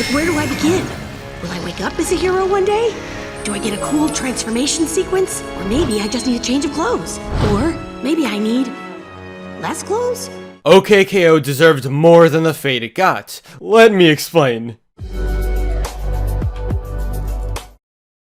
But where do I begin? Will I wake up as a hero one day? Do I get a cool transformation sequence? Or maybe I just need a change of clothes. Or maybe I need less clothes? OKKO deserved more than the fate it got. Let me explain.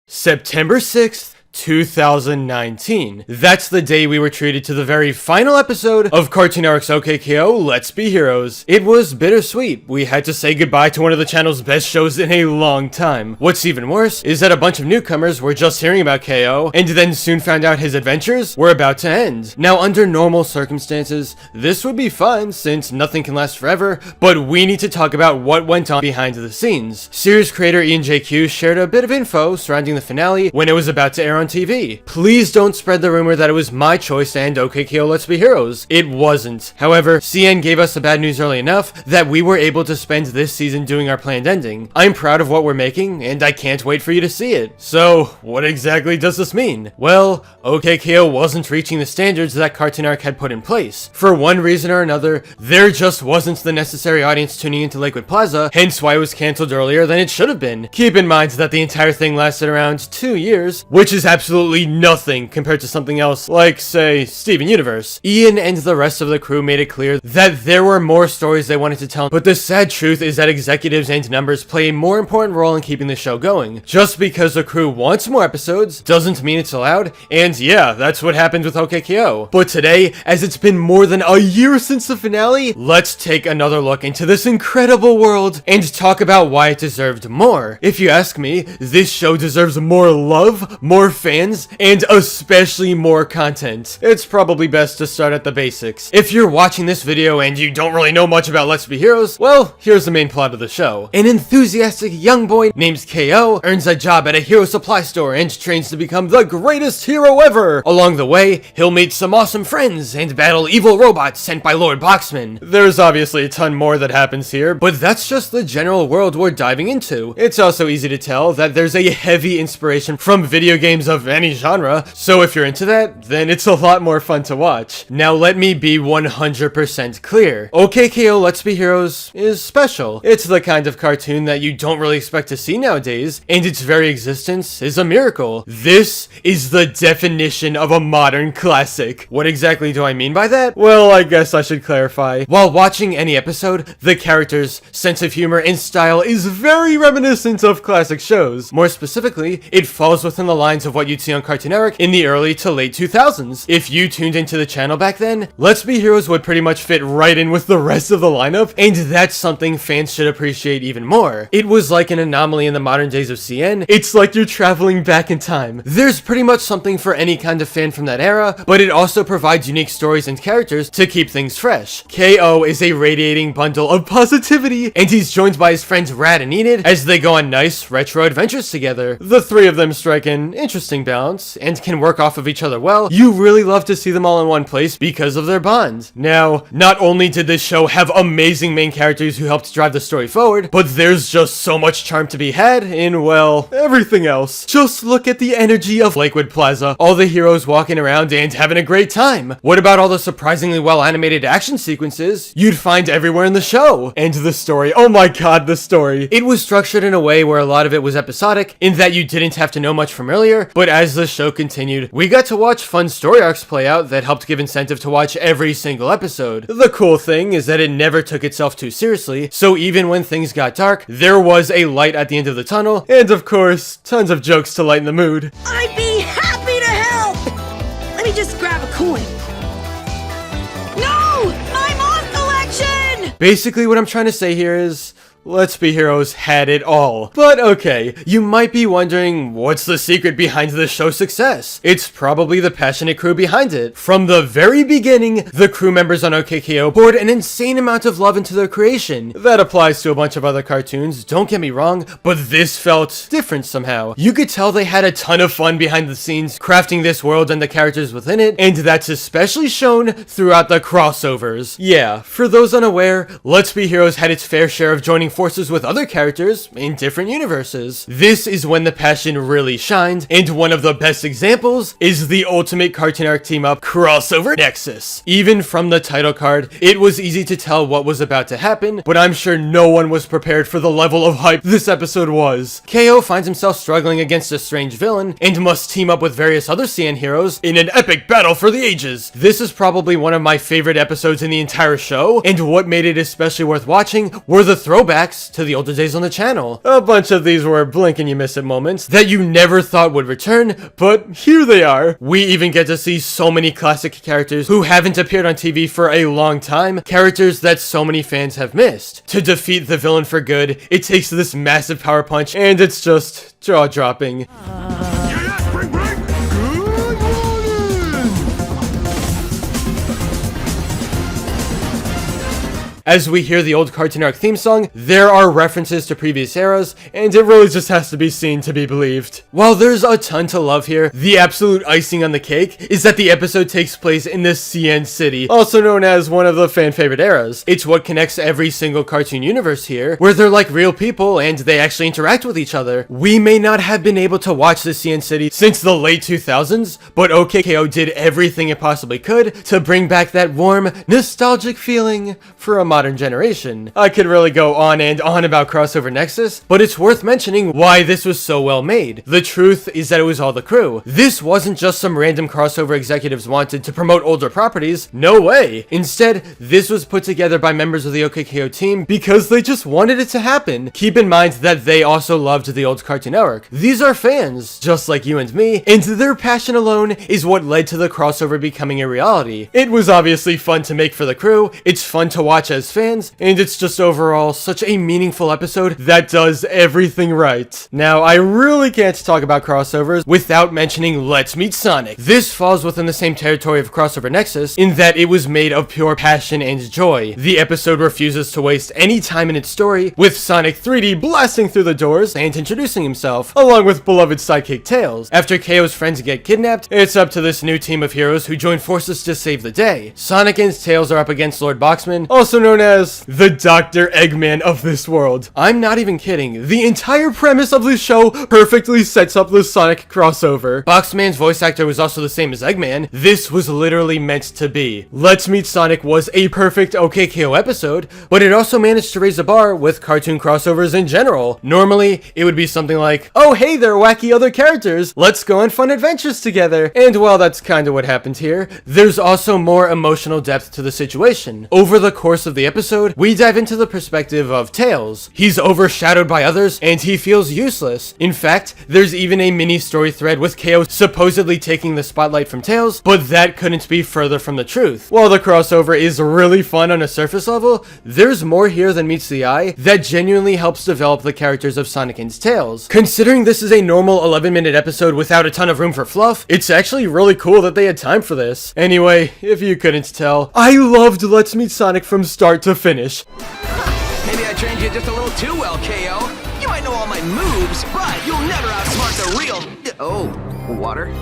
September 6th, 2019. That's the day we were treated to the very final episode of Cartoon Network's OKKO Let's Be Heroes. It was bittersweet. We had to say goodbye to one of the channel's best shows in a long time. What's even worse is that a bunch of newcomers were just hearing about KO and then soon found out his adventures were about to end. Now, under normal circumstances, this would be fun since nothing can last forever, but we need to talk about what went on behind the scenes. Series creator Ian JQ shared a bit of info surrounding the finale when it was about to air on TV. Please don't spread the rumor that it was my choice to end OKKO Let's Be Heroes. It wasn't. However, CN gave us the bad news early enough that we were able to spend this season doing our planned ending. I'm proud of what we're making, and I can't wait for you to see it. So, what exactly does this mean? Well, OKKO wasn't reaching the standards that Cartoon Network had put in place. For one reason or another, there just wasn't the necessary audience tuning into Lakewood Plaza, hence why it was cancelled earlier than it should have been. Keep in mind that the entire thing lasted around 2 years, which is absolutely nothing compared to something else like, say, Steven Universe. Ian and the rest of the crew made it clear that there were more stories they wanted to tell, but the sad truth is that executives and numbers play a more important role in keeping the show going. Just because the crew wants more episodes doesn't mean it's allowed, and yeah, that's what happened with OKKO. But today, as it's been more than a year since the finale, let's take another look into this incredible world and talk about why it deserved more. If you ask me, this show deserves more love, more fans, and especially more content. It's probably best to start at the basics. If you're watching this video and you don't really know much about Let's Be Heroes, well, here's the main plot of the show. An enthusiastic young boy named KO earns a job at a hero supply store and trains to become the greatest hero ever. Along the way, he'll meet some awesome friends and battle evil robots sent by Lord Boxman. There's obviously a ton more that happens here, but that's just the general world we're diving into. It's also easy to tell that there's a heavy inspiration from video games of any genre, so if you're into that, then it's a lot more fun to watch. Now let me be 100% clear. OKKO Let's Be Heroes is special. It's the kind of cartoon that you don't really expect to see nowadays, and its very existence is a miracle. This is the definition of a modern classic. What exactly do I mean by that? Well, I guess I should clarify. While watching any episode, the characters' sense of humor and style is very reminiscent of classic shows. More specifically, it falls within the lines of what you'd see on Cartoon Network in the early to late 2000s. If you tuned into the channel back then, Let's Be Heroes would pretty much fit right in with the rest of the lineup, and that's something fans should appreciate even more. It was like an anomaly in the modern days of CN. It's like you're traveling back in time. There's pretty much something for any kind of fan from that era, but it also provides unique stories and characters to keep things fresh. KO is a radiating bundle of positivity, and he's joined by his friends Rad and Enid as they go on nice retro adventures together. The three of them strike an interesting balance and can work off of each other well. You really love to see them all in one place because of their bond. Now, not only did this show have amazing main characters who helped drive the story forward, but there's just so much charm to be had in, well, everything else. Just look at the energy of Lakewood Plaza, all the heroes walking around and having a great time. What about all the surprisingly well animated action sequences you'd find everywhere in the show? And the story, oh my god, the story. It was structured in a way where a lot of it was episodic, in that you didn't have to know much from earlier, but as the show continued, we got to watch fun story arcs play out that helped give incentive to watch every single episode. The cool thing is that it never took itself too seriously, so even when things got dark, there was a light at the end of the tunnel, and of course, tons of jokes to lighten the mood. I'd be happy to help! Let me just grab a coin. No! My moth collection! Basically, what I'm trying to say here is, Let's Be Heroes had it all. But okay, you might be wondering, what's the secret behind the show's success? It's probably the passionate crew behind it. From the very beginning, the crew members on OKKO poured an insane amount of love into their creation. That applies to a bunch of other cartoons, don't get me wrong, but this felt different somehow. You could tell they had a ton of fun behind the scenes, crafting this world and the characters within it, and that's especially shown throughout the crossovers. Yeah, for those unaware, Let's Be Heroes had its fair share of joining forces with other characters in different universes. This is when the passion really shined, and one of the best examples is the ultimate cartoon arc team-up crossover Nexus. Even from the title card, it was easy to tell what was about to happen, but I'm sure no one was prepared for the level of hype this episode was. KO finds himself struggling against a strange villain, and must team up with various other CN heroes in an epic battle for the ages. This is probably one of my favorite episodes in the entire show, and what made it especially worth watching were the throwbacks to the older days on the channel. A bunch of these were blink and you miss it moments that you never thought would return, but here they are. We even get to see so many classic characters who haven't appeared on TV for a long time, characters that so many fans have missed. To defeat the villain for good, it takes this massive power punch, and it's just jaw-dropping. As we hear the old cartoon arc theme song, there are references to previous eras, and it really just has to be seen to be believed. While there's a ton to love here, the absolute icing on the cake is that the episode takes place in the CN City, also known as one of the fan favorite eras. It's what connects every single cartoon universe here, where they're like real people and they actually interact with each other. We may not have been able to watch the CN City since the late 2000s, but OKKO did everything it possibly could to bring back that warm, nostalgic feeling for a modern generation. I could really go on and on about Crossover Nexus, but it's worth mentioning why this was so well made. The truth is that it was all the crew. This wasn't just some random crossover executives wanted to promote older properties. No way. Instead, this was put together by members of the OKKO team because they just wanted it to happen. Keep in mind that they also loved the old Cartoon Network. These are fans, just like you and me, and their passion alone is what led to the crossover becoming a reality. It was obviously fun to make for the crew, it's fun to watch as fans, and it's just overall such a meaningful episode that does everything right. Now, I really can't talk about crossovers without mentioning Let's Meet Sonic. This falls within the same territory of Crossover Nexus in that it was made of pure passion and joy. The episode refuses to waste any time in its story, with Sonic 3D blasting through the doors and introducing himself, along with beloved sidekick Tails. After KO's friends get kidnapped, it's up to this new team of heroes who join forces to save the day. Sonic and Tails are up against Lord Boxman, also known as the Dr. Eggman of this world. I'm not even kidding. The entire premise of this show perfectly sets up the Sonic crossover. Boxman's voice actor was also the same as Eggman. This was literally meant to be. Let's Meet Sonic was a perfect OKKO episode, but it also managed to raise the bar with cartoon crossovers in general. Normally, it would be something like, oh hey there wacky other characters, let's go on fun adventures together. And while that's kinda what happened here, there's also more emotional depth to the situation. Over the course of the episode, we dive into the perspective of Tails. He's overshadowed by others, and he feels useless. In fact, there's even a mini story thread with KO supposedly taking the spotlight from Tails, but that couldn't be further from the truth. While the crossover is really fun on a surface level, there's more here than meets the eye that genuinely helps develop the characters of Sonic and Tails. Considering this is a normal 11-minute episode without a ton of room for fluff, it's actually really cool that they had time for this. Anyway, if you couldn't tell, I loved Let's Meet Sonic from start to finish. Maybe I trained you just a little too well, KO. You might know all my moves, but you'll never outsmart the real... Oh, water?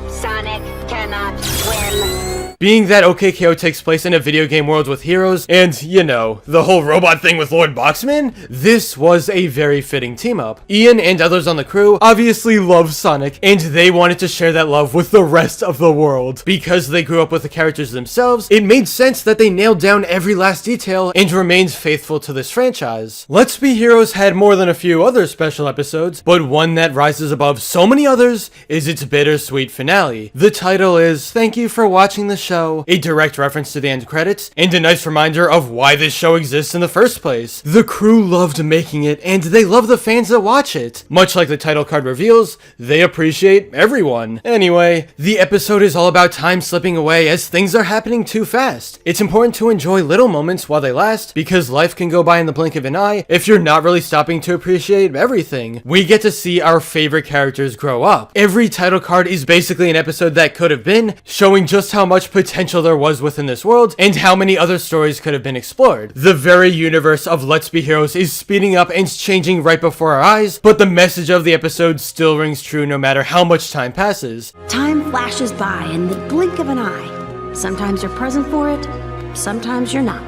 Sonic cannot swim. Being that OKKO takes place in a video game world with heroes, and, you know, the whole robot thing with Lord Boxman, this was a very fitting team-up. Ian and others on the crew obviously love Sonic, and they wanted to share that love with the rest of the world. Because they grew up with the characters themselves, it made sense that they nailed down every last detail and remained faithful to this franchise. Let's Be Heroes had more than a few other special episodes, but one that rises above so many others is its bittersweet finale. The title is Thank You for Watching the Show, a direct reference to the end credits, and a nice reminder of why this show exists in the first place. The crew loved making it, and they love the fans that watch it. Much like the title card reveals, they appreciate everyone. Anyway, the episode is all about time slipping away as things are happening too fast. It's important to enjoy little moments while they last, because life can go by in the blink of an eye if you're not really stopping to appreciate everything. We get to see our favorite characters grow up. Every title card is basically an episode that could have been, showing just how much potential there was within this world, and how many other stories could have been explored. The very universe of Let's Be Heroes is speeding up and changing right before our eyes, but the message of the episode still rings true no matter how much time passes. Time flashes by in the blink of an eye. Sometimes you're present for it, sometimes you're not.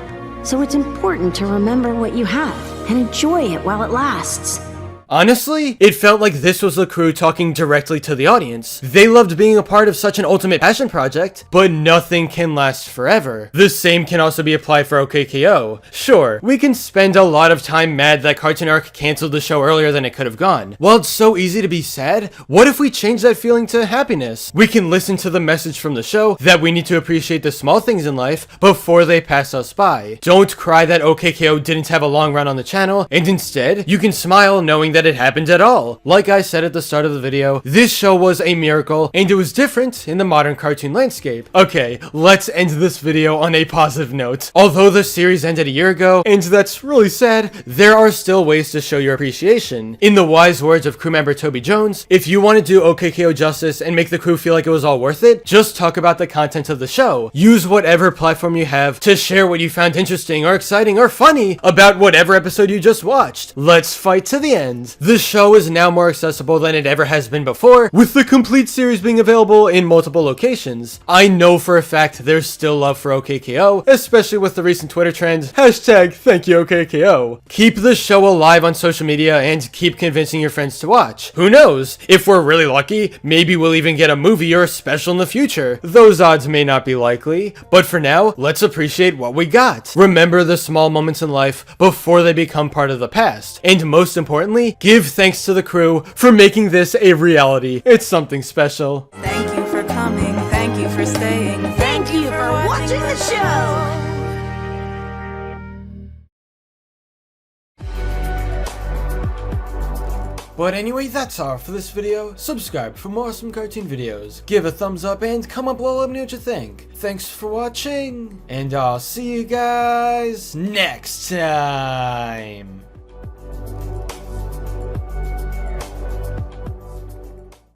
So it's important to remember what you have. and enjoy it while it lasts. Honestly, it felt like this was the crew talking directly to the audience. They loved being a part of such an ultimate passion project, but nothing can last forever. The same can also be applied for OKKO. Sure, we can spend a lot of time mad that Cartoon Network canceled the show earlier than it could have gone. While it's so easy to be sad, what if we change that feeling to happiness? We can listen to the message from the show that we need to appreciate the small things in life before they pass us by. Don't cry that OKKO didn't have a long run on the channel, and instead, you can smile knowing that it happened at all. Like I said at the start of the video, this show was a miracle, and it was different in the modern cartoon landscape. Okay, let's end this video on a positive note. Although the series ended a year ago, and that's really sad, there are still ways to show your appreciation. In the wise words of crew member Toby Jones, if you want to do OKKO justice and make the crew feel like it was all worth it, just talk about the content of the show. Use whatever platform you have to share what you found interesting or exciting or funny about whatever episode you just watched. Let's fight to the end. The show is now more accessible than it ever has been before, with the complete series being available in multiple locations. I know for a fact there's still love for OKKO, especially with the recent Twitter trend, #ThankYouOKKO. Keep the show alive on social media and keep convincing your friends to watch. Who knows? If we're really lucky, maybe we'll even get a movie or a special in the future. Those odds may not be likely, but for now, let's appreciate what we got. Remember the small moments in life before they become part of the past. And most importantly, give thanks to the crew for making this a reality. It's something special. Thank you for coming. Thank you for staying. Thank you for watching the show! But anyway, that's all for this video. Subscribe for more awesome cartoon videos. Give a thumbs up and comment below, let me know what you think. Thanks for watching, and I'll see you guys next time.